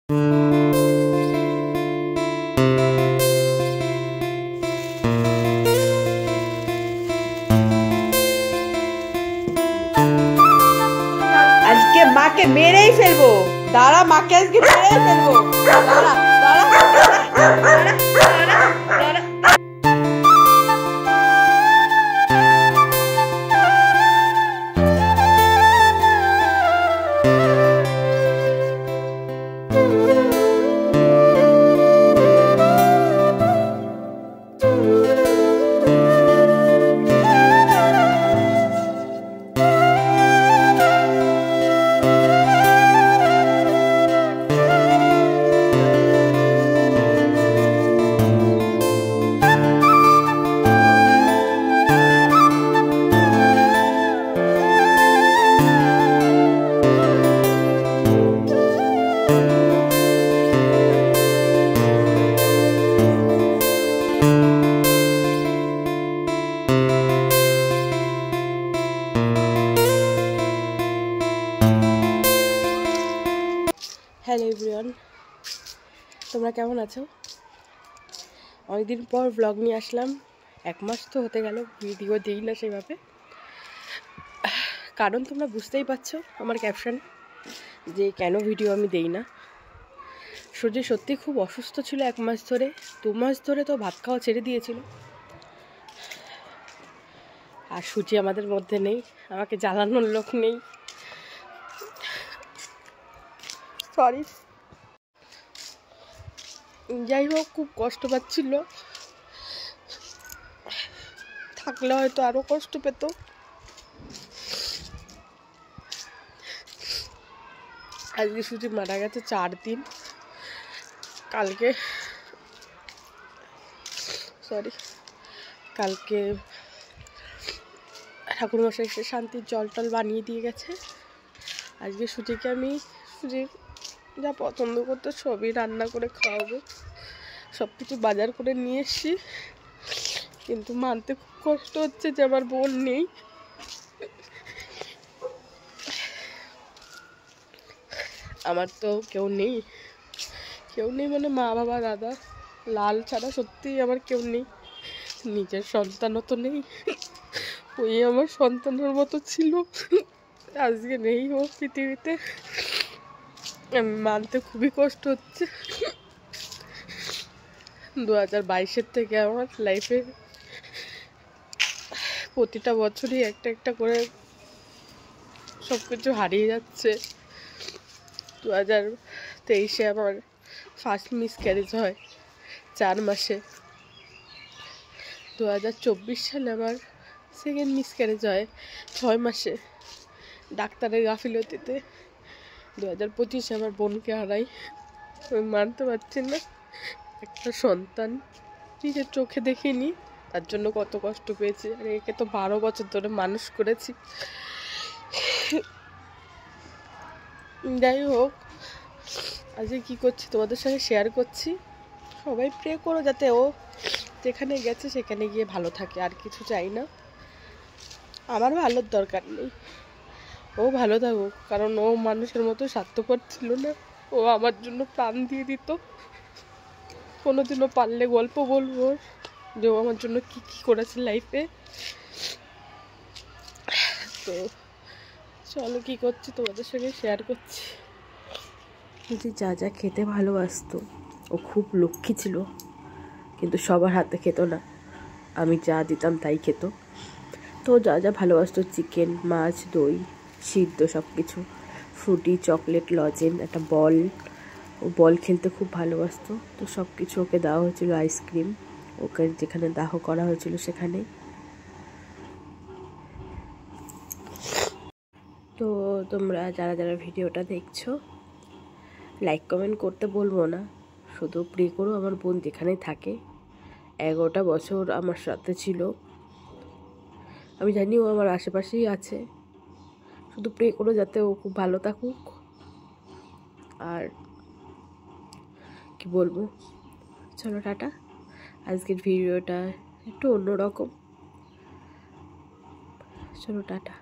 আজকে মাকে মেরেই ফেলবো। দাঁড়া, মাকে আজকে মেরেই ফেলবো। দাঁড়া দাঁড়া দাঁড়া দাঁড়া। হ্যালো এভরিওয়ান, তোমরা কেমন আছো? অনেকদিন পর ব্লগ নিয়ে আসলাম। 1 মাস তো হতে গেল ভিডিও দিই না সেভাবে, কারণ তোমরা বুঝতেই পারছো আমার ক্যাপশন যে কেন ভিডিও আমি দেই না। সূর্য সত্যি খুব অসুস্থ ছিল 1 মাস ধরে। 2 মাস ধরে তো ভাত খাওয়া ছেড়ে দিয়েছিল। আর সূর্য আমাদের মধ্যে নেই, আমাকে জ্বালানোর লোক নেই। সরি। যাই হোক, খুব কষ্ট পাচ্ছিল, থাকলে হয়তো আরো কষ্ট পেত। আজকে সুজি মারা গেছে 4 দিন। কালকে ঠাকুরমশাই এসে শান্তির জল টল বানিয়ে দিয়ে গেছে। আজকে সুজিকে আমি সুজির যা পছন্দ করতো সবই রান্না করে খাওয়াবো। সব কিছু বাজার করে নিয়ে এসছি, কিন্তু মানতে খুব কষ্ট হচ্ছে যে আমার বোন নেই। আমার তো কেউ নেই মানে মা বাবা দাদা লাল ছাড়া সত্যিই আমার কেউ নেই। নিজের সন্তানও তো নেই, ওই আমার সন্তানের মতো ছিল। আজকে নেই ও পৃথিবীতে, আমি মানতে খুবই কষ্ট হচ্ছে। 2022-এর থেকে আমার লাইফে প্রতিটা বছরই একটা একটা করে সব কিছু হারিয়ে যাচ্ছে। 2023-এ আমার ফার্স্ট মিসক্যারেজ হয় 4 মাসে। 2024 সালে আমার সেকেন্ড মিসক্যারেজ হয় 6 মাসে ডাক্তারের গাফিলতিতে। 2025-এ আমার বোনকে হারাই। আমি মানতে পারছি না, একটা সন্তান নিজের চোখে দেখিনি, তার জন্য কত কষ্ট পেয়েছি। আর একে তো 12 বছর ধরে মানুষ করেছি। যাই হোক, আজকে কী করছি তোমাদের সঙ্গে শেয়ার করছি। সবাই প্রে করো যাতে ও যেখানে গেছে সেখানে গিয়ে ভালো থাকে, আর কিছু চাই না। আমার ভালোর দরকার নেই, ও ভালো থাকুক, কারণ ও মানুষের মতো স্বার্থপর ছিল না। ও আমার জন্য প্রাণ দিয়ে দিত। কোনোদিনও পারলে গল্প বলবো যে ও আমার জন্য কি কি করেছে লাইফে। তো চলো, কি করছি তোমাদের সঙ্গে শেয়ার করছি। যে যা যা খেতে ভালোবাসতো, ও খুব লক্ষ্মী ছিল, কিন্তু সবার হাতে খেত না। আমি যা দিতাম তাই খেত। তো যা যা ভালোবাসতো, চিকেন, মাছ, দই, সিদ্ধ সব কিছু, ফ্রুটি, চকলেট, লজেন, একটা বল, ও বল খেলতে খুব ভালোবাসতো। তো সব কিছু ওকে দেওয়া হয়েছিল। আইসক্রিম, ওকে যেখানে দাহ করা হয়েছিল সেখানে। তো তোমরা যারা যারা ভিডিওটা দেখছো, লাইক কমেন্ট করতে বলবো না, শুধু প্রে করো আমার বোন যেখানেই থাকে। 11টা বছর আমার সাথে ছিল, আমি জানি ও আমার আশেপাশেই আছে। শুধু প্রে করো যাতে ও খুব ভালো থাকুক। আর কি বলবো, চলো টাটা। আজকের ভিডিওটা একটু অন্যরকম, চলো টাটা।